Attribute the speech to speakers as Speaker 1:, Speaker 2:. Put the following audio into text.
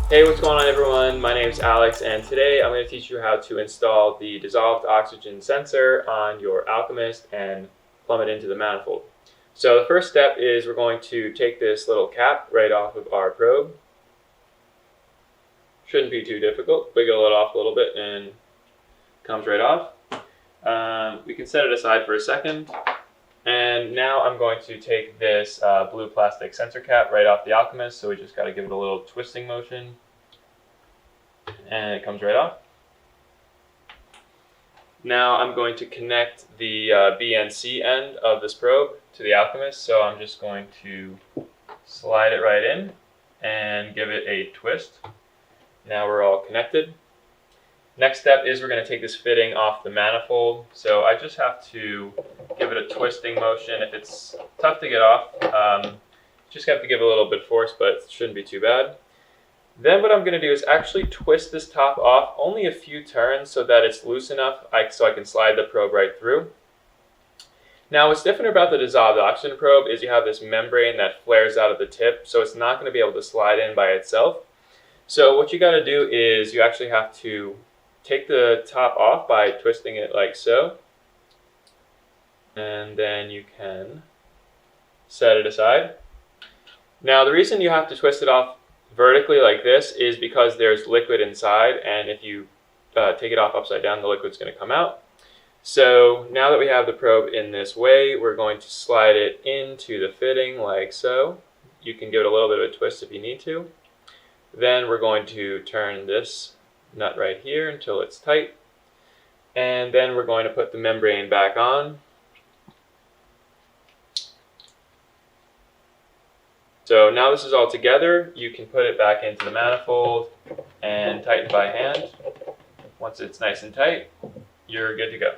Speaker 1: Hey, what's going on everyone? My name is Alex and today I'm going to teach you how to install the dissolved oxygen sensor on your Alchemist and plumb it into the manifold. So the first step is we're going to take this little cap right off of our probe. Shouldn't be too difficult. Wiggle it off a little bit and it comes right off. We can set it aside for a second. And now I'm going to take this blue plastic sensor cap right off the Alchemist, so we just got to give it a little twisting motion, and it comes right off. Now I'm going to connect the BNC end of this probe to the Alchemist, so I'm just going to slide it right in and give it a twist. Now we're all connected. Next step is we're going to take this fitting off the manifold, so I just have to give it a twisting motion. If it's tough to get off, just have to give it a little bit of force, but it shouldn't be too bad. Then what I'm going to do is actually twist this top off only a few turns so that it's loose enough so I can slide the probe right through. Now what's different about the dissolved oxygen probe is you have this membrane that flares out of the tip, so it's not going to be able to slide in by itself. So what you got to do is you actually have to take the top off by twisting it like so, and then you can set it aside. Now the reason you have to twist it off vertically like this is because there's liquid inside, and if you take it off upside down, the liquid's going to come out. So now that we have the probe in this way, we're going to slide it into the fitting like so. You can give it a little bit of a twist if you need to. Then we're going to turn this nut right here until it's tight, and then we're going to put the membrane back on. So now this is all together, you can put it back into the manifold and tighten by hand. Once it's nice and tight, you're good to go.